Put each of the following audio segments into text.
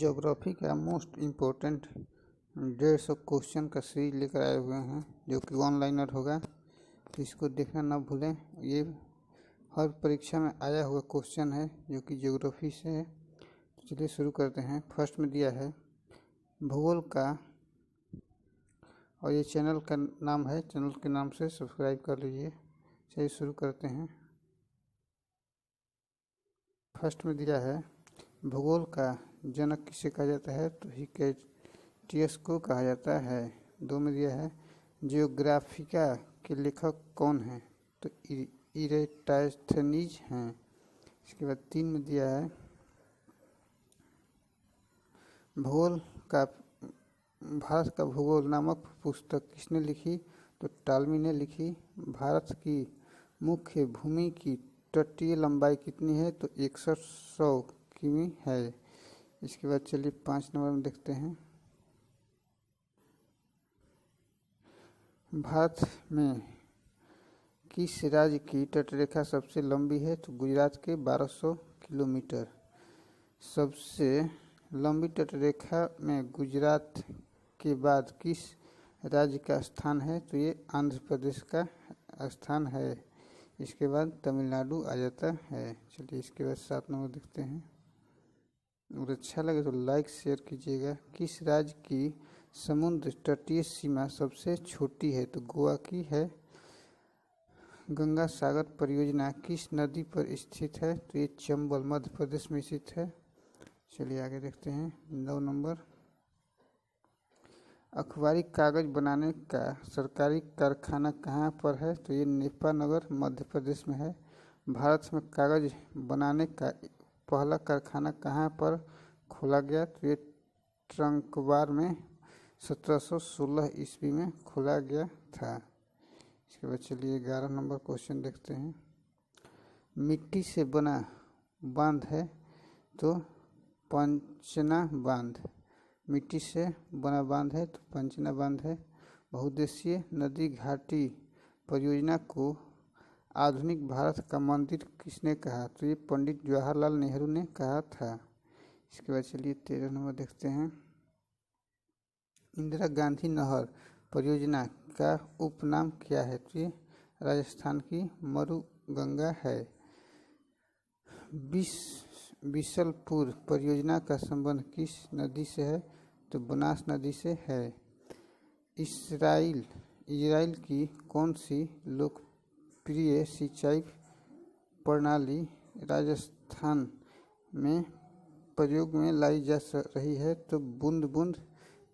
Geography का most important 150 question का series लेकर आए हुए हैं, जो कि ऑनलाइनर होगा। तो इसको देखना ना भूलें। ये हर परीक्षा में आया हुआ क्वेश्चन है जो कि ज्योग्राफी से है। तो चलिए शुरू करते हैं। फर्स्ट में दिया है भूगोल का, और ये चैनल का नाम है, चैनल के नाम से सब्सक्राइब कर लीजिए। चलिए शुरू करते हैं। फर्स्ट में दिया है भूगोल का जनक किसे कहा जाता है, तो हिकैटियस को कहा जाता है। 2 में दिया है जियोग्राफिका के लेखक कौन है, तो इरेटास्थेनीज हैं। इसके बाद 3 में दिया है भूगोल का भारत का भूगोल नामक पुस्तक किसने लिखी, तो टालमी ने लिखी। भारत की मुख्य भूमि की तटीय लंबाई कितनी है, तो 6100 किमी है। इसके बाद चलिए 5 नंबर में देखते हैं। भारत में किस राज्य की तटरेखा सबसे लंबी है, तो गुजरात के 1200 किलोमीटर। सबसे लंबी तटरेखा में गुजरात के बाद किस राज्य का स्थान है, तो ये आंध्र प्रदेश का स्थान है। इसके बाद तमिलनाडु आ जाता है। चलिए इसके बाद 7 नंबर देखते हैं। और अच्छा लगे तो लाइक शेयर कीजिएगा। किस राज्य की समुद्र तटीय सीमा सबसे छोटी है, तो गोवा की है। गंगा सागर परियोजना किस नदी पर स्थित है, तो ये चंबल मध्य प्रदेश में स्थित है। चलिए आगे देखते हैं। 9 नंबर अखबारी कागज बनाने का सरकारी कारखाना कहाँ पर है, तो ये नेपानगर मध्य प्रदेश में है। भारत में कागज बनाने का पहला कारखाना कहाँ पर खोला गया, तो ये ट्रंकवार में 1716 ईस्वी में खोला गया था। इसके बाद चलिए 11 नंबर क्वेश्चन देखते हैं। मिट्टी से बना बांध है, तो पंचना बांध। मिट्टी से बना बांध है तो पंचना बांध है। बहुउद्देशीय नदी घाटी परियोजना को आधुनिक भारत का मंदिर किसने कहा, तो ये पंडित जवाहरलाल नेहरू ने कहा था। इसके बाद चलिए 13 नंबर देखते हैं। इंदिरा गांधी नहर परियोजना का उपनाम क्या है, तो ये राजस्थान की मरुगंगा है। बिशलपुर परियोजना का संबंध किस नदी से है, तो बनास नदी से है। इजराइल की कौन सी लोकप्रिय सिंचाई प्रणाली राजस्थान में प्रयोग में लाई जा रही है, तो बूंद बूंद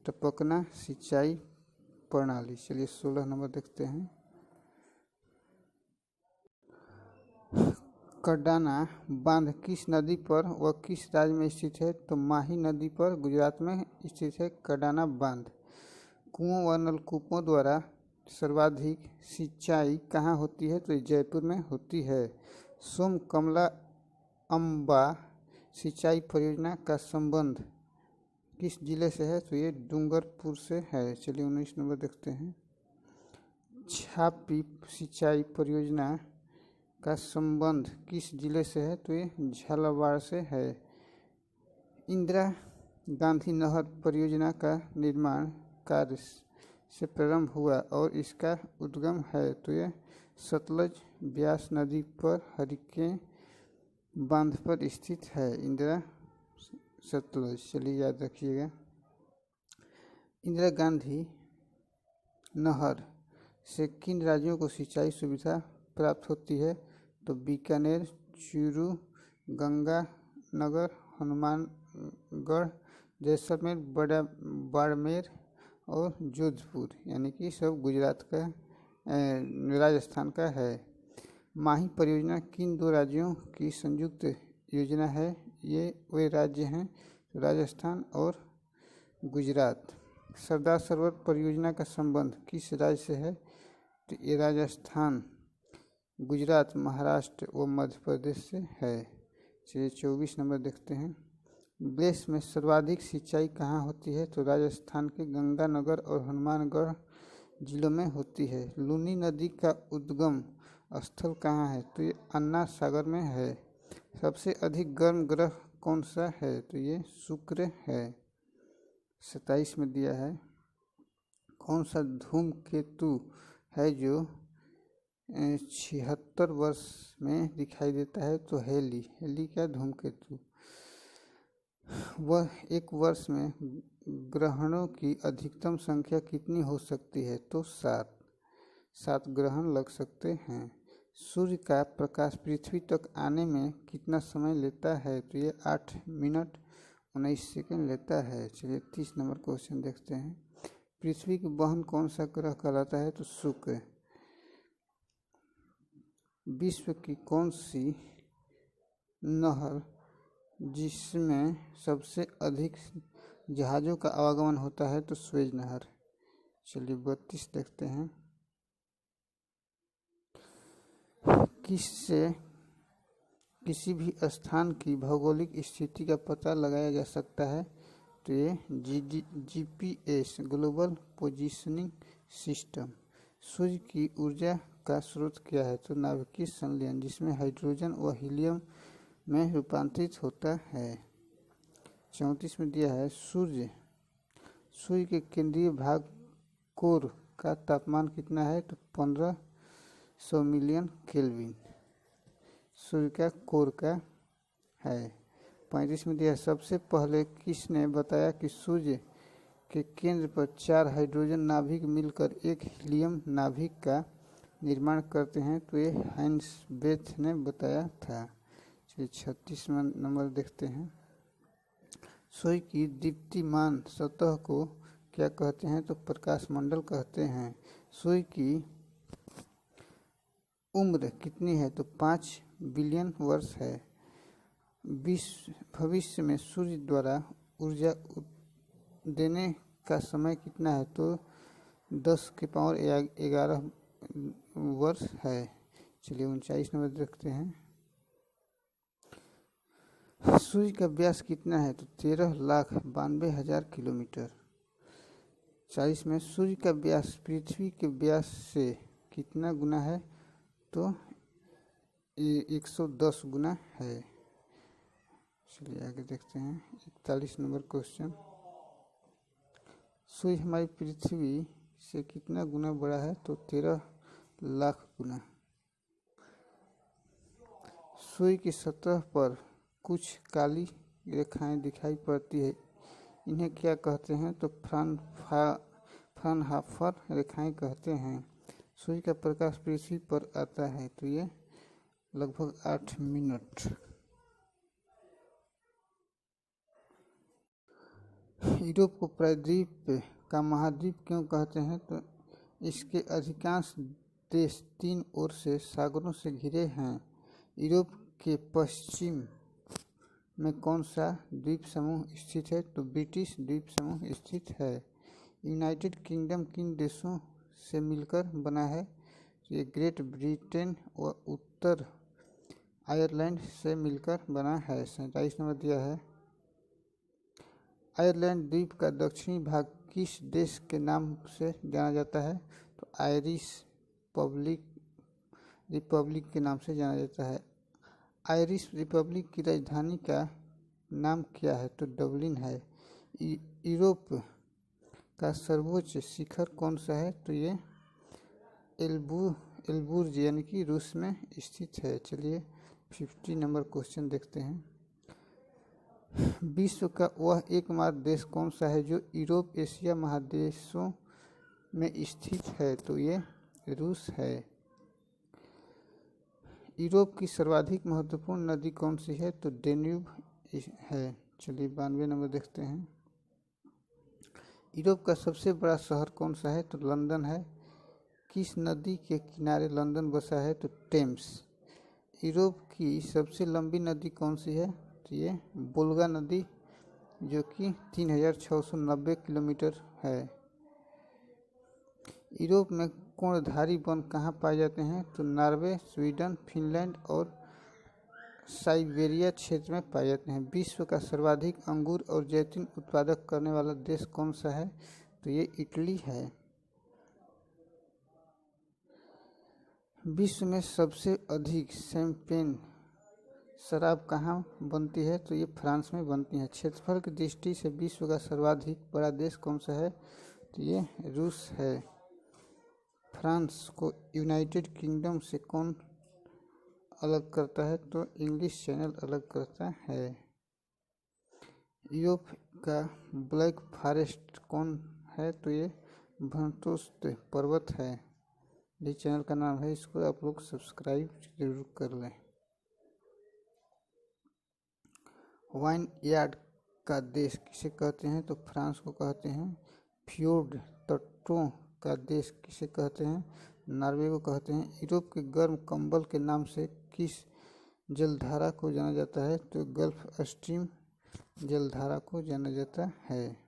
टपकना सिंचाई प्रणाली। चलिए 16 नंबर देखते हैं। कडाना बांध किस नदी पर व किस राज्य में स्थित है, तो माही नदी पर गुजरात में स्थित है कडाना बांध। कुओं व नलकूपों द्वारा सर्वाधिक सिंचाई कहाँ होती है, तो जयपुर में होती है। सोम कमला अम्बा सिंचाई परियोजना का संबंध किस जिले से है, तो ये डूंगरपुर से है। चलिए 19 नंबर देखते हैं। छापी सिंचाई परियोजना का संबंध किस जिले से है, तो ये झालावाड़ से है। इंदिरा गांधी नहर परियोजना का निर्माण कार्य से प्रारंभ हुआ और इसका उद्गम है, तो ये सतलज ब्यास नदी पर हरिकेन बांध पर स्थित है। इंदिरा सतलज, चलिए याद रखिएगा। इंदिरा गांधी नहर से किन राज्यों को सिंचाई सुविधा प्राप्त होती है, तो बीकानेर, चूरू, गंगानगर, हनुमानगढ़, जैसलमेर, बाड़मेर और जोधपुर, यानी कि सब गुजरात का राजस्थान का है। माही परियोजना किन 2 राज्यों की संयुक्त योजना है, ये वे राज्य हैं राजस्थान और गुजरात। सरदार सरोवर परियोजना का संबंध किस राज्य से है, तो ये राजस्थान, गुजरात, महाराष्ट्र व मध्य प्रदेश से है। चलिए 24 नंबर देखते हैं। देश में सर्वाधिक सिंचाई कहाँ होती है, तो राजस्थान के गंगानगर और हनुमानगढ़ जिलों में होती है। लूनी नदी का उद्गम स्थल कहाँ है, तो ये अन्ना सागर में है। सबसे अधिक गर्म ग्रह कौन सा है? तो ये शुक्र है। 27 में दिया है कौन सा धूमकेतु है जो 76 वर्ष में दिखाई देता है? तो हेली का धूमकेतु। वह एक वर्ष में ग्रहणों की अधिकतम संख्या कितनी हो सकती है? तो 7 ग्रहण लग सकते हैं। सूर्य का प्रकाश पृथ्वी तक आने में कितना समय लेता है? तो ये 8 मिनट 19 सेकंड लेता है। चलिए 30 नंबर क्वेश्चन देखते हैं। पृथ्वी की बहन कौन सा ग्रह कहलाता है? तो शुक्र। विश्व की कौन सी नहर जिसमें सबसे अधिक जहाज़ों का आवागमन होता है? तो सुएज नहर। चलिए 32 देखते हैं। किससे किसी भी स्थान की भौगोलिक स्थिति का पता लगाया जा सकता है? तो ये GPS ग्लोबल पोजीशनिंग सिस्टम। सूर्य की ऊर्जा का स्रोत क्या है? तो नाभिकीय संलयन जिसमें हाइड्रोजन व हीलियम में रूपांतरित होता है। 34 में दिया है सूर्य के केंद्रीय भाग कोर का तापमान कितना है? तो 1500 मिलियन केल्विन सूर्य का कोर का है। 35 में दिया है सबसे पहले किसने बताया कि सूर्य के केंद्र पर 4 हाइड्रोजन नाभिक मिलकर एक हीलियम नाभिक का निर्माण करते हैं? तो ये हाइंस बेथ ने बताया था। चलिए 36 नंबर देखते हैं। सूर्य की दीप्तिमान सतह को क्या कहते हैं? तो प्रकाश मंडल कहते हैं। सूर्य की उम्र कितनी है? तो 5 बिलियन वर्ष है। भविष्य में सूर्य द्वारा ऊर्जा देने का समय कितना है? तो 10 की पावर 11 वर्ष है। चलिए 39 नंबर देखते हैं। सूर्य का व्यास कितना है? तो 13,92,000 किलोमीटर। 40 में सूर्य का व्यास पृथ्वी के व्यास से कितना गुना है? तो 110 गुना है। चलिए आगे देखते हैं 41 नंबर क्वेश्चन। सूर्य हमारी पृथ्वी से कितना गुना बड़ा है? तो 13 लाख गुना। सूर्य की सतह पर कुछ काली रेखाएं दिखाई पड़ती है, इन्हें क्या कहते हैं? तो फ्राउनहोफर रेखाएं कहते हैं। सूर्य का प्रकाश पृथ्वी पर आता है तो ये लगभग 8 मिनट। यूरोप को प्रायद्वीप का महाद्वीप क्यों कहते हैं? तो इसके अधिकांश देश 3 ओर से सागरों से घिरे हैं। यूरोप के पश्चिम में कौन सा द्वीप समूह स्थित है? तो ब्रिटिश द्वीप समूह स्थित है। यूनाइटेड किंगडम किन देशों से मिलकर बना है? ये ग्रेट ब्रिटेन और उत्तर आयरलैंड से मिलकर बना है। 27 नंबर दिया है आयरलैंड द्वीप का दक्षिणी भाग किस देश के नाम से जाना जाता है? तो आयरिश रिपब्लिक के नाम से जाना जाता है। आयरिश रिपब्लिक की राजधानी का नाम क्या है? तो डबलिन है। यूरोप का सर्वोच्च शिखर कौन सा है? तो ये एल्बुर्ज यानी कि रूस में स्थित है। चलिए 50 नंबर क्वेश्चन देखते हैं। विश्व का वह एकमात्र देश कौन सा है जो यूरोप एशिया महादेशों में स्थित है? तो ये रूस है। यूरोप की सर्वाधिक महत्वपूर्ण नदी कौन सी है? तो डेन्यूब है। चलिए 92 नंबर देखते हैं। यूरोप का सबसे बड़ा शहर कौन सा है? तो लंदन है। किस नदी के किनारे लंदन बसा है? तो टेम्स। यूरोप की सबसे लंबी नदी कौन सी है? तो ये वोल्गा नदी जो कि 3690 किलोमीटर है। यूरोप में कोणधारी वन कहाँ पाए जाते हैं? तो नॉर्वे, स्वीडन, फिनलैंड और साइबेरिया क्षेत्र में पाए जाते हैं। विश्व का सर्वाधिक अंगूर और जैतून उत्पादक करने वाला देश कौन सा है? तो ये इटली है। विश्व में सबसे अधिक शराब कहाँ बनती है? तो ये फ्रांस में बनती है। क्षेत्रफल की दृष्टि से विश्व का सर्वाधिक बड़ा देश कौन सा है? तो ये रूस है। फ्रांस को यूनाइटेड किंगडम से कौन अलग करता है? तो इंग्लिश चैनल अलग करता है। यूरोप का ब्लैक फॉरेस्ट कौन है? तो ये वनतोस्त पर्वत है। ये चैनल का नाम है, इसको आप लोग सब्सक्राइब जरूर कर लें। वाइन यार्ड का देश किसे कहते हैं? तो फ्रांस को कहते हैं। फ्योर्ड तटों का देश किसे कहते हैं? नॉर्वे को कहते हैं। यूरोप के गर्म कंबल के नाम से किस जलधारा को जाना जाता है? तो गल्फ स्ट्रीम जलधारा को जाना जाता है।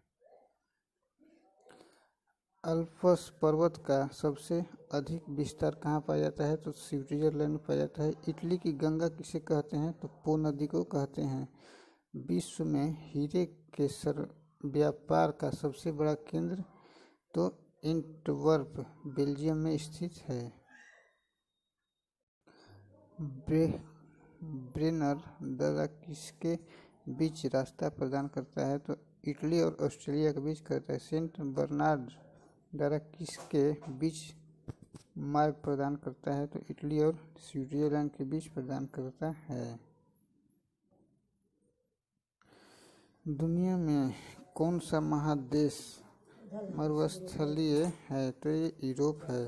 अल्प्स पर्वत का सबसे अधिक विस्तार कहाँ पाया जाता है? तो स्विट्जरलैंड में पाया जाता है। इटली की गंगा किसे कहते हैं? तो पो नदी को कहते हैं। विश्व में हीरे के व्यापार का सबसे बड़ा केंद्र तो एंटवर्प बेल्जियम में स्थित है। ब्रेनर दर्रा किसके बीच रास्ता प्रदान करता है? तो इटली और ऑस्ट्रेलिया के बीच करता है। सेंट बर्नार्ड दर्रा किसके बीच मार्ग प्रदान करता है? तो इटली और स्विट्जरलैंड के बीच प्रदान करता है। दुनिया में कौन सा महादेश मरुस्थलीय है? तो ये यूरोप है।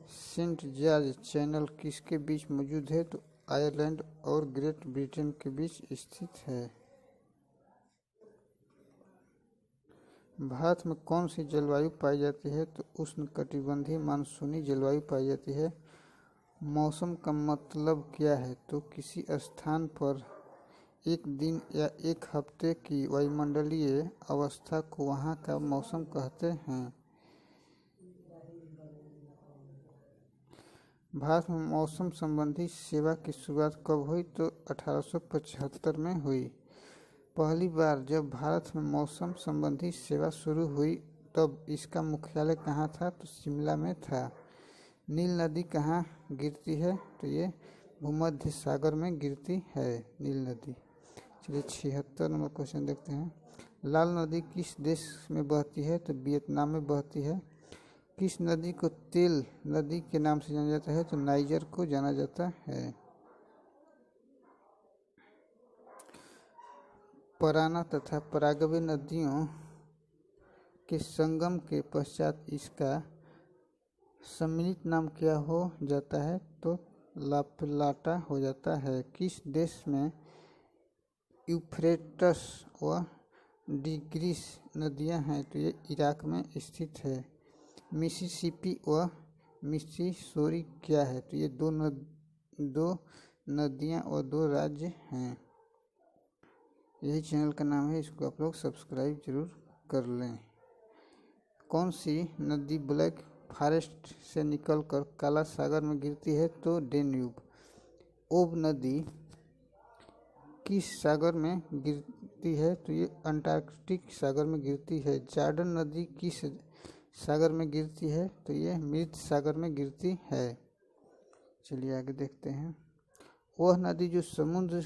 सेंट जॉर्ज चैनल किसके बीच मौजूद है? तो आयरलैंड और ग्रेट ब्रिटेन के बीच स्थित है। भारत में कौन सी जलवायु पाई जाती है? तो उष्णकटिबंधीय मानसूनी जलवायु पाई जाती है। मौसम का मतलब क्या है? तो किसी स्थान पर एक दिन या एक हफ्ते की वायुमंडलीय अवस्था को वहाँ का मौसम कहते हैं। भारत में मौसम संबंधी सेवा की शुरुआत कब हुई? तो 1875 में हुई। पहली बार जब भारत में मौसम संबंधी सेवा शुरू हुई तब इसका मुख्यालय कहाँ था? तो शिमला में था। नील नदी कहाँ गिरती है? तो ये भूमध्य सागर में गिरती है नील नदी। चलिए 76 नंबर क्वेश्चन देखते हैं। लाल नदी किस देश में बहती है? तो वियतनाम में बहती है। किस नदी को तेल नदी के नाम से जाना जाता है? तो नाइजर को जाना जाता है। पराना तथा परागवे नदियों के संगम के पश्चात इसका सम्मिलित नाम क्या हो जाता है? तो लाप्लाटा हो जाता है। किस देश में यूफ्रेटस व टिग्रिस नदियां हैं? तो ये इराक में स्थित है। मिसिसिपी व मिसिसोरी क्या है? तो ये दो नदियां और दो राज्य हैं। यही चैनल का नाम है, इसको आप लोग सब्सक्राइब जरूर कर लें। कौन सी नदी ब्लैक फॉरेस्ट से निकलकर काला सागर में गिरती है? तो डेन्यूब। ओब नदी किस सागर में गिरती है? तो ये अंटार्कटिक सागर में गिरती है। जॉर्डन नदी किस सागर में गिरती है? तो ये मृत सागर में गिरती है। चलिए आगे देखते हैं। वह नदी जो समुद्र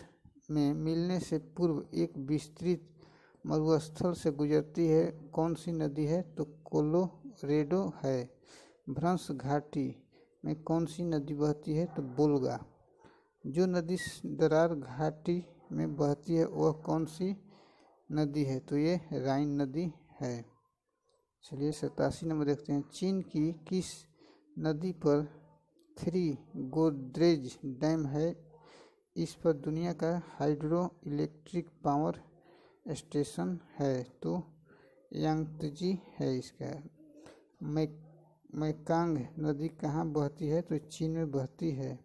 में मिलने से पूर्व एक विस्तृत मरुस्थल से गुजरती है कौन सी नदी है? तो कोलोरेडो है। भ्रंश घाटी में कौन सी नदी बहती है? तो बोल्गा। जो नदी दरार घाटी में बहती है वह कौन सी नदी है? तो ये राइन नदी है। चलिए 87 नंबर देखते हैं। चीन की किस नदी पर 3 गोदरेज डैम है? इस पर दुनिया का हाइड्रो इलेक्ट्रिक पावर स्टेशन है। तो यांगत्जी है इसका। मैकांग नदी कहाँ बहती है? तो चीन में बहती है।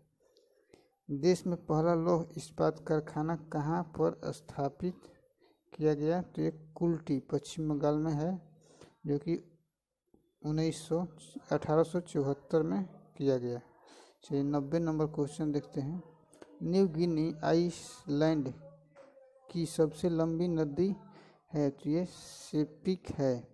देश में पहला लौह इस्पात कारखाना कहाँ पर स्थापित किया गया? तो ये कुल्टी पश्चिम बंगाल में है, जो कि 1874 में किया गया। चलिए 90 नंबर क्वेश्चन देखते हैं। न्यू गिनी आइसलैंड की सबसे लंबी नदी है? तो ये सेपिक है।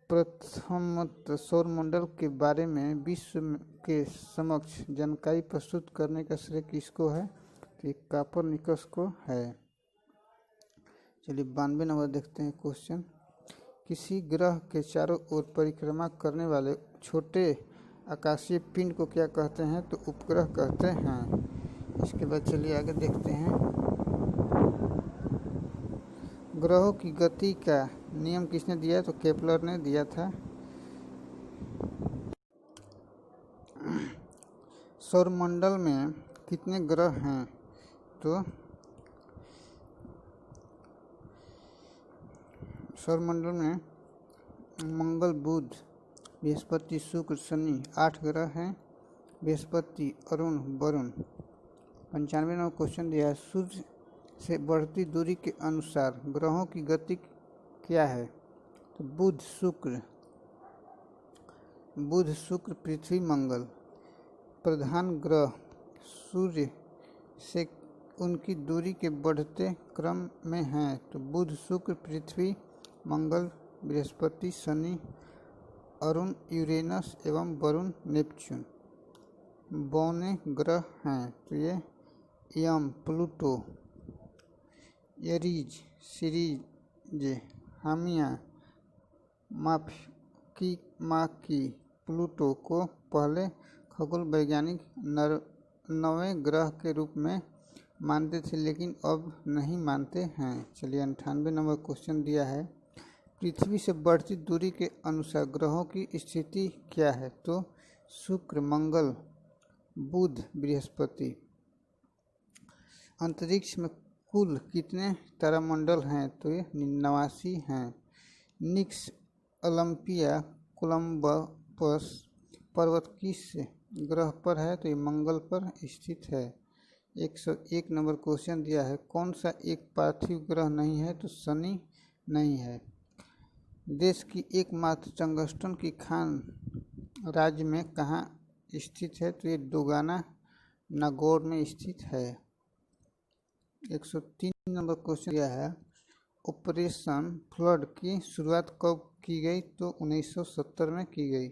प्रथमतः सौरमंडल के बारे में विश्व के समक्ष जानकारी प्रस्तुत करने का श्रेय किसको है? तो ये कोपरनिकस को है। चलिए 92 नंबर देखते हैं क्वेश्चन। किसी ग्रह के चारों ओर परिक्रमा करने वाले छोटे आकाशीय पिंड को क्या कहते हैं? तो उपग्रह कहते हैं। इसके बाद चलिए आगे देखते हैं। ग्रहों की गति का नियम किसने दिया? तो केपलर ने दिया था। सौरमंडल में कितने ग्रह हैं? तो सौरमंडल में मंगल, बुध, बृहस्पति, शुक्र, शनि 8 ग्रह हैं। बृहस्पति, अरुण, वरुण। 95 नंबर क्वेश्चन दिया है। सूर्य से बढ़ती दूरी के अनुसार ग्रहों की गति क्या है? तो बुध, शुक्र, पृथ्वी, मंगल। प्रधान ग्रह सूर्य से उनकी दूरी के बढ़ते क्रम में हैं। तो बुध, शुक्र, पृथ्वी, मंगल, बृहस्पति, शनि, अरुण, यूरेनस एवं वरुण, नेपच्यून। बौने ग्रह हैं तो ये यम, प्लूटो, एरीज, सीरीज, हामिया, माकी। प्लूटो को पहले खगोल वैज्ञानिक 9वें ग्रह के रूप में मानते थे, लेकिन अब नहीं मानते हैं। चलिए 98 नंबर क्वेश्चन दिया है। पृथ्वी से बढ़ती दूरी के अनुसार ग्रहों की स्थिति क्या है? तो शुक्र, मंगल, बुध, बृहस्पति। अंतरिक्ष में कुल कितने तारामंडल हैं? तो ये 89 हैं। निक्स ओलंपिया कोलंबस पर्वत किस ग्रह पर है? तो ये मंगल पर स्थित है। 101 नंबर क्वेश्चन दिया है। कौन सा एक पार्थिव ग्रह नहीं है? तो शनि नहीं है। देश की एकमात्र टंगस्टन की खान राज्य में कहाँ स्थित है? तो ये दोगाना नागौर में स्थित है। 103 नंबर क्वेश्चन दिया है। ऑपरेशन फ्लड की शुरुआत कब की गई? तो 1970 में की गई।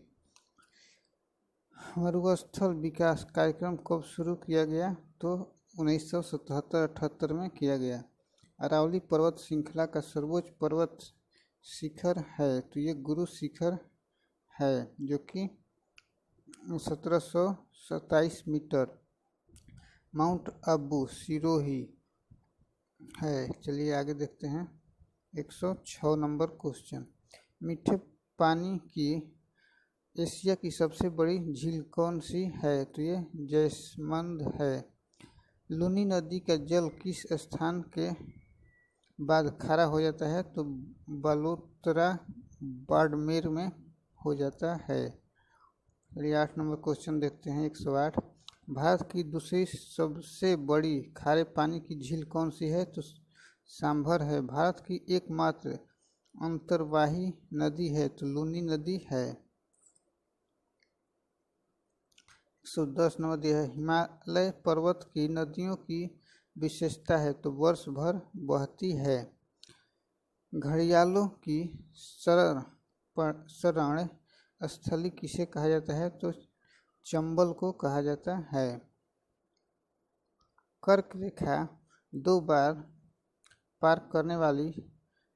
मरुस्थल विकास कार्यक्रम कब शुरू किया गया? तो 1977-78 में किया गया। अरावली पर्वत श्रृंखला का सर्वोच्च पर्वत शिखर है? तो ये गुरु शिखर है, जो कि 1727 मीटर। माउंट आबू सिरोही है। चलिए आगे देखते हैं। 106 नंबर क्वेश्चन। मीठे पानी की एशिया की सबसे बड़ी झील कौन सी है? तो ये जयसमंद है। लूनी नदी का जल किस स्थान के बाद खारा हो जाता है? तो बालोतरा, बाड़मेर में हो जाता है। चलिए 8 नंबर क्वेश्चन देखते हैं। 108। भारत की दूसरी सबसे बड़ी खारे पानी की झील कौन सी है? तो सांभर है। भारत की एकमात्र अंतर्वाही नदी है? तो लूनी नदी है। 110 नंबर दिया है। हिमालय पर्वत की नदियों की विशेषता है? तो वर्ष भर बहती है। घड़ियालों की शरण स्थली किसे कहा जाता है? तो चंबल को कहा जाता है। कर्क रेखा 2 बार पार करने वाली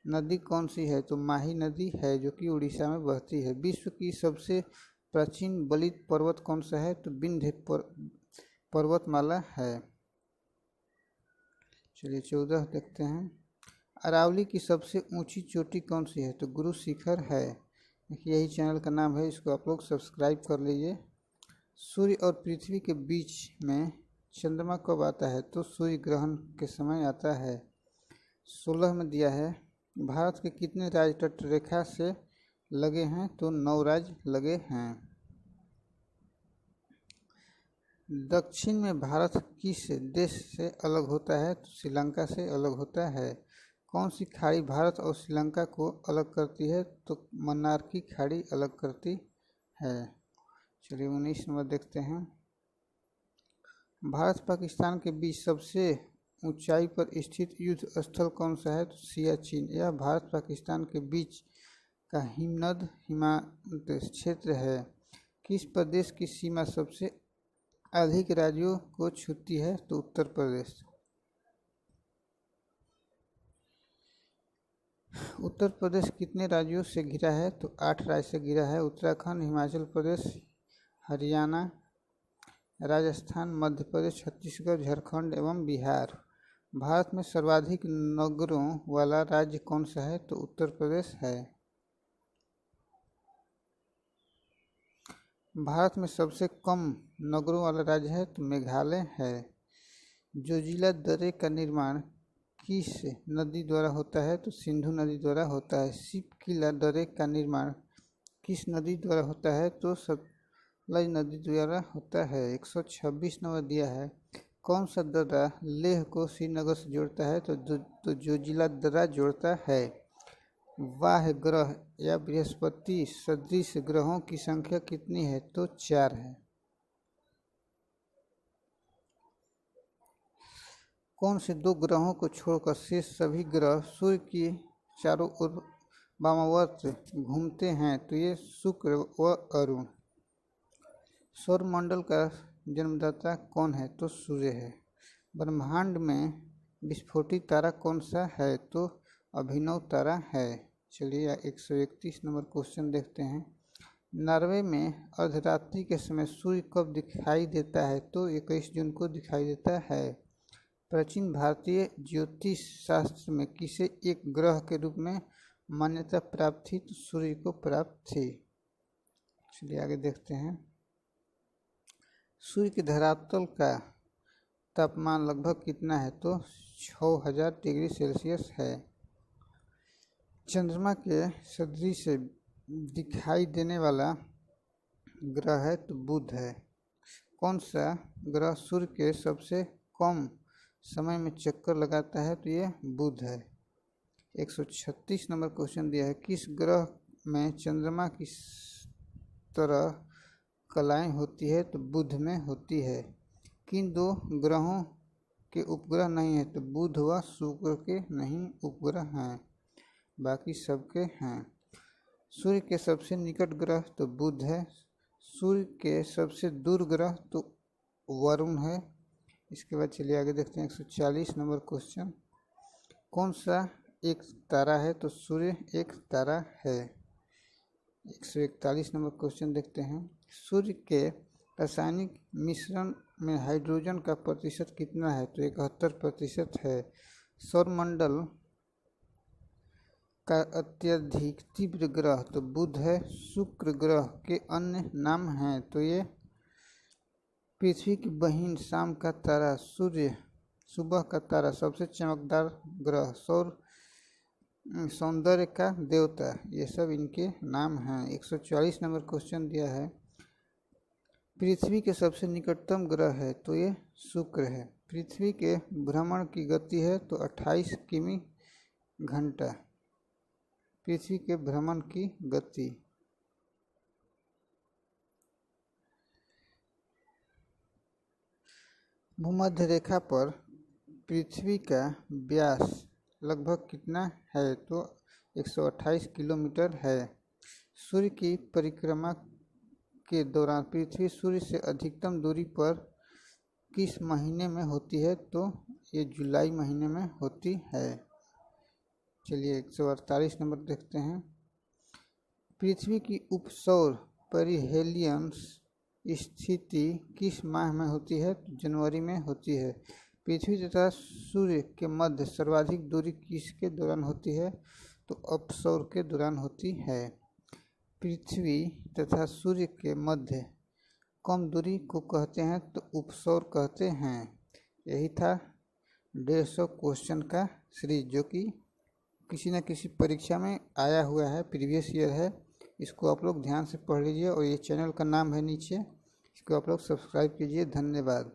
नदी कौन सी है? तो माही नदी है, जो कि उड़ीसा में बहती है। विश्व की सबसे प्राचीन बलित पर्वत कौन सा है? तो विंध्य पर्वतमाला है। चलिए 14 देखते हैं। अरावली की सबसे ऊंची चोटी कौन सी है? तो गुरु शिखर है। यही चैनल का नाम है, इसको आप लोग सब्सक्राइब कर लीजिए। सूर्य और पृथ्वी के बीच में चंद्रमा कब आता है? तो सूर्य ग्रहण के समय आता है। 16 में दिया है। भारत के कितने राज्य तट रेखा से लगे हैं? तो 9 राज्य लगे हैं। दक्षिण में भारत किस देश से अलग होता है? तो श्रीलंका से अलग होता है। कौन सी खाड़ी भारत और श्रीलंका को अलग करती है? तो मन्नार की खाड़ी अलग करती है। चलिए 19 नंबर देखते हैं। भारत पाकिस्तान के बीच सबसे ऊंचाई पर स्थित युद्ध स्थल कौन सा है? तो सियाचिन। यह भारत पाकिस्तान के बीच का हिमनद हिमांत क्षेत्र है। किस प्रदेश की सीमा सबसे अधिक राज्यों को छूती है? तो उत्तर प्रदेश। उत्तर प्रदेश कितने राज्यों से घिरा है? तो 8 राज्य से घिरा है। उत्तराखंड, हिमाचल प्रदेश, हरियाणा, राजस्थान, मध्य प्रदेश, छत्तीसगढ़, झारखंड एवं बिहार। भारत में सर्वाधिक नगरों वाला राज्य कौन सा है? तो उत्तर प्रदेश है। भारत में सबसे कम नगरों वाला राज्य है तो मेघालय है। जोजिला दर्रे का निर्माण किस नदी द्वारा होता है? तो सिंधु नदी द्वारा होता है। शिपकिला दर्रे का निर्माण किस नदी द्वारा होता है? तो सतलज नदी द्वारा होता है। 126 नंबर दिया है। कौन सा दर्रा लेह को श्रीनगर से जोड़ता है? तो जोजिला दर्रा जोड़ता है। वाह ग्रह या बृहस्पति सदृश ग्रहों की संख्या कितनी है? तो 4 है। कौन से 2 ग्रहों को छोड़कर शेष सभी ग्रह सूर्य की चारों ओर वामावर्त घूमते हैं? तो ये शुक्र व अरुण। सौरमंडल का जन्मदाता कौन है? तो सूर्य है। ब्रह्मांड में विस्फोटित तारा कौन सा है? तो अभिनव तारा है। चलिए 131 नंबर क्वेश्चन देखते हैं। नॉर्वे में अर्धरात्रि के समय सूर्य कब दिखाई देता है? तो 21 जून को दिखाई देता है। प्राचीन भारतीय ज्योतिष शास्त्र में किसे एक ग्रह के रूप में मान्यता प्राप्त थी? तो सूर्य को प्राप्त थी। चलिए आगे देखते हैं। सूर्य के धरातल का तापमान लगभग कितना है? तो 6000 डिग्री सेल्सियस है। चंद्रमा के सदृश दिखाई देने वाला ग्रह है तो बुध है। कौन सा ग्रह सूर्य के सबसे कम समय में चक्कर लगाता है? तो ये बुध है। 136 नंबर क्वेश्चन दिया है। किस ग्रह में चंद्रमा की तरह कलाएं होती है? तो बुध में होती है। किन 2 ग्रहों के उपग्रह नहीं है? तो बुध व शुक्र के नहीं उपग्रह हैं, बाकी सबके हैं। सूर्य के सबसे निकट ग्रह तो बुध है। सूर्य के सबसे दूर ग्रह तो वरुण है। इसके बाद चलिए आगे देखते हैं 140 नंबर क्वेश्चन। कौन सा एक तारा है? तो सूर्य एक तारा है। 141 नंबर क्वेश्चन देखते हैं। सूर्य के रासायनिक मिश्रण में हाइड्रोजन का प्रतिशत कितना है? तो 71% है। सौरमंडल का अत्यधिक तीव्र ग्रह तो बुध है। शुक्र ग्रह के अन्य नाम हैं तो ये पृथ्वी की बहिन, शाम का तारा, सूर्य, सुबह का तारा, सबसे चमकदार ग्रह, सौंदर्य का देवता, ये सब इनके नाम हैं। 144 नंबर क्वेश्चन दिया है। पृथ्वी के सबसे निकटतम ग्रह है तो ये शुक्र है। पृथ्वी के भ्रमण की गति है तो 28 किमी घंटा पृथ्वी के भ्रमण की गति। भूमध्य रेखा पर पृथ्वी का व्यास लगभग कितना है? तो 128 किलोमीटर है। सूर्य की परिक्रमा के दौरान पृथ्वी सूर्य से अधिकतम दूरी पर किस महीने में होती है? तो ये जुलाई महीने में होती है। चलिए 148 नंबर देखते हैं। पृथ्वी की उपसौर परिहेलियन स्थिति किस माह में होती है? तो जनवरी में होती है। पृथ्वी तथा सूर्य के मध्य सर्वाधिक दूरी किसके दौरान होती है? तो अपसौर के दौरान होती है। पृथ्वी तथा सूर्य के मध्य कम दूरी को कहते हैं तो उपसौर कहते हैं। यही था 150 क्वेश्चन का सीरीज जो कि किसी न किसी परीक्षा में आया हुआ है, प्रीवियस ईयर है। इसको आप लोग ध्यान से पढ़ लीजिए और ये चैनल का नाम है नीचे, इसको आप लोग सब्सक्राइब कीजिए। धन्यवाद।